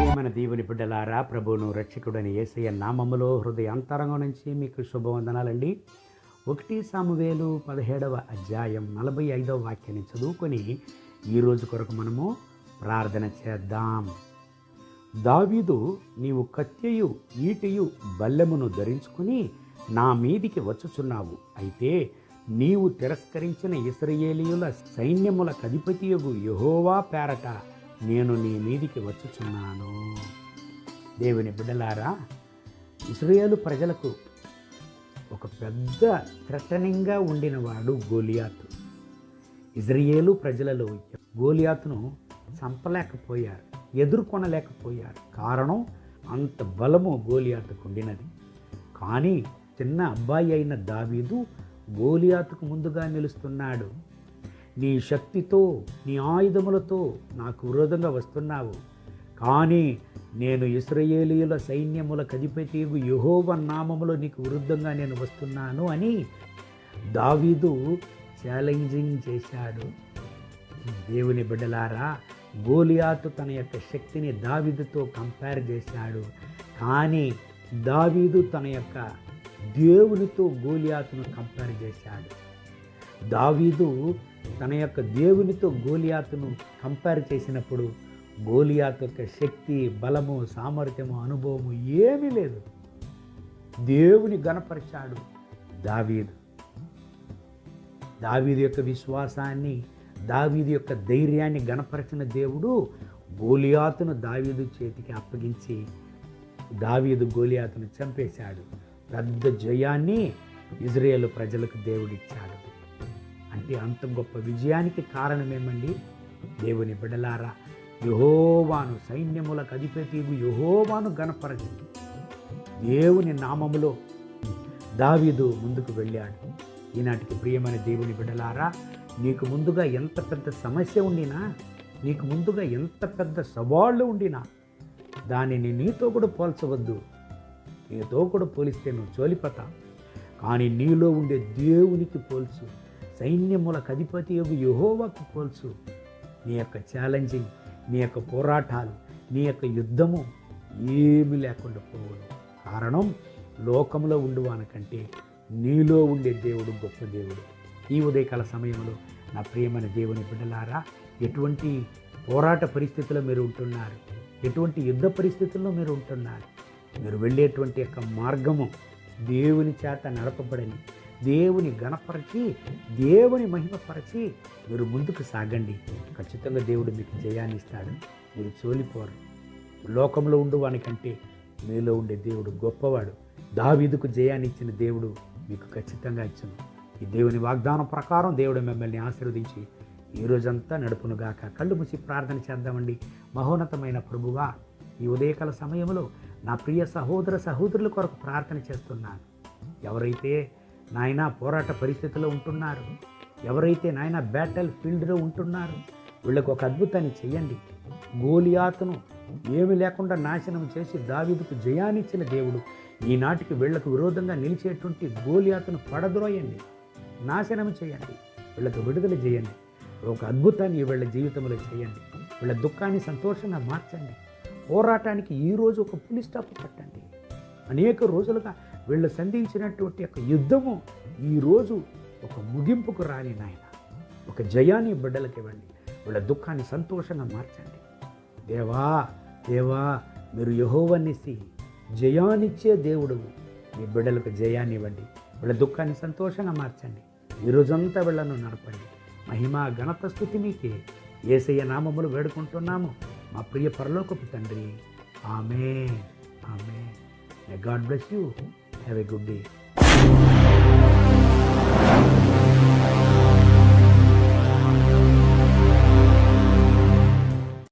ప్రియమైన దేవుని బిడ్డలారా, ప్రభువును రక్షకుడని యేసయ్య నామములో హృదయాంతరంగం నుంచి మీకు శుభవందనాలండి. 1 సామువేలు 17వ అధ్యాయం 45వ వాక్యాన్ని చదువుకొని ఈరోజు కొరకు మనము ప్రార్థన చేద్దాం. దావీదు, నీవు కత్తియు ఈటెయు బల్లెమును ధరించుకుని నా మీదికి వచ్చుచున్నావు. అయితే నీవు తిరస్కరించిన ఇశ్రాయేలీయుల సైన్యముల అధిపతియగు యెహోవా పేరట నేను నీ మీదికి వచ్చుచున్నాను. దేవుని బిడ్డలారా, ఇశ్రాయేలు ప్రజలకు ఒక పెద్ద థ్రెటనింగ్గా ఉండినవాడు గోలియాతు. ఇశ్రాయేలు ప్రజలలో గోలియాతును చంపలేకపోయారు, ఎదుర్కొనలేకపోయారు. కారణం, అంత బలము గోలియాతుకు ఉండినది. కానీ చిన్న అబ్బాయి అయిన దావీదు గోలియాతుకు ముందుగా నిలుస్తున్నాడు. నీ శక్తితో, నీ ఆయుధములతో నాకు విరోధంగా వస్తున్నావు, కానీ నేను ఇశ్రాయేలీయుల సైన్యములకు అధిపతియగు యెహోవా నామములో నీకు విరుద్ధంగా నేను వస్తున్నాను అని దావీదు ఛాలెంజింగ్ చేశాడు. దేవుని బిడ్డలారా, గోలియాతు తన యొక్క శక్తిని దావీదుతో కంపేర్ చేశాడు. కానీ దావీదు తన యొక్క దేవునితో గోలియాతును కంపేర్ చేశాడు. దావీదు తన యొక్క దేవునితో గోలియాతును కంపేర్ చేసినప్పుడు గోలియాతు యొక్క శక్తి, బలము, సామర్థ్యము, అనుభవము ఏమీ లేదు. దేవుని గణపరిచాడు దావీదు. దావీదు యొక్క విశ్వాసాన్ని, దావీదు యొక్క ధైర్యాన్ని గణపరిచిన దేవుడు గోలియాతును దావీదు చేతికి అప్పగించి దావీదు గోలియాతును చంపేశాడు. పెద్ద జయాన్ని ఇజ్రాయేలు ప్రజలకు దేవుడిచ్చాడు. అంటే అంత గొప్ప విజయానికి కారణమేమండి? దేవుని బిడ్డలారా, యెహోవాను, సైన్యములకు అధిపతి యెహోవాను గణపరచి దేవుని నామములో దావీదు ముందుకు వెళ్ళాడు. ఈనాటికి ప్రియమైన దేవుని బిడ్డలారా, నీకు ముందుగా ఎంత పెద్ద సమస్య ఉండినా, నీకు ముందుగా ఎంత పెద్ద సవాళ్ళు ఉండినా దానిని నీతో కూడా పోల్చవద్దు. నీతో కూడా పోలిస్తే నువ్వు చోలిపోతావు. కానీ నీలో ఉండే దేవునికి పోల్చు, సైన్యములకు అధిపతి యెహోవాకు పోల్చు. నీ యొక్క ఛాలెంజింగ్, నీ యొక్క పోరాటాలు, నీ యొక్క యుద్ధము ఏమీ లేకుండా పోవును. కారణం, లోకంలో ఉండువానికంటే నీలో ఉండే దేవుడు గొప్ప దేవుడు. ఈ ఉదయకాల సమయంలో నా ప్రియమైన దేవుని బిడ్డలారా, ఎటువంటి పోరాట పరిస్థితుల్లో మీరు ఉంటున్నారు, ఎటువంటి యుద్ధ పరిస్థితుల్లో మీరు ఉంటున్నారు, మీరు వెళ్ళేటువంటి యొక్క మార్గము దేవుని చేత నడపబడని, దేవుని గణపరచి, దేవుని మహిమపరచి మీరు ముందుకు సాగండి. ఖచ్చితంగా దేవుడు మీకు జయాన్ని ఇస్తాడు. మీరు చోలిపోరు. లోకంలో ఉండువానికంటే మీలో ఉండే దేవుడు గొప్పవాడు. దావీదుకు జయాన్ని ఇచ్చిన దేవుడు మీకు ఖచ్చితంగా ఇచ్చును. ఈ దేవుని వాగ్దానం ప్రకారం దేవుడు మిమ్మల్ని ఆశీర్వదించి ఈ రోజంతా నడుపునుగాక. కళ్ళు మూసి ప్రార్థన చేద్దామండి. మహోన్నతమైన ప్రభువా, ఈ ఉదయకాల సమయంలో నా ప్రియ సహోదర సహోదరుల కొరకు ప్రార్థన చేస్తున్నాను. ఎవరైతే నాయన పోరాట పరిస్థితిలో ఉంటున్నారు, ఎవరైతే నాయన బ్యాటిల్ ఫీల్డ్లో ఉంటున్నారు, వీళ్ళకు ఒక అద్భుతాన్ని చెయ్యండి. గోలియాతును ఏమి లేకుండా నాశనం చేసి దావీదుకు జయాన్నిచ్చిన దేవుడు ఈనాటికి వీళ్లకు విరోధంగా నిలిచేటువంటి గోలియాతును పడద్రోయండి, నాశనం చేయండి, వీళ్ళకు విడుదల చేయండి. ఒక అద్భుతాన్ని వీళ్ళ జీవితంలో చేయండి. వీళ్ళ దుఃఖాన్ని సంతోషంగా మార్చండి. పోరాటానికి ఈరోజు ఒక పులి స్టాప్ పెట్టండి. అనేక రోజులుగా వీళ్ళు సంధించినటువంటి యొక్క యుద్ధము ఈరోజు ఒక ముగింపుకు రాని నాయన, ఒక జయాన్ని బిడ్డలకు ఇవ్వండి. వీళ్ళ దుఃఖాన్ని సంతోషంగా మార్చండి. దేవా దేవా, మీరు యెహోవానిసి జయాన్నిచ్చే దేవుడు, మీ బిడ్డలకు జయాన్ని ఇవ్వండి. వీళ్ళ దుఃఖాన్ని సంతోషంగా మార్చండి. ఈరోజంతా వీళ్ళను నడపండి. మహిమ ఘనత స్తుతి మీకే. యేసయ్య నామములు వేడుకుంటున్నాము మా ప్రియ పరలోకపు తండ్రి. Amen, amen. May God bless you. Have a good day.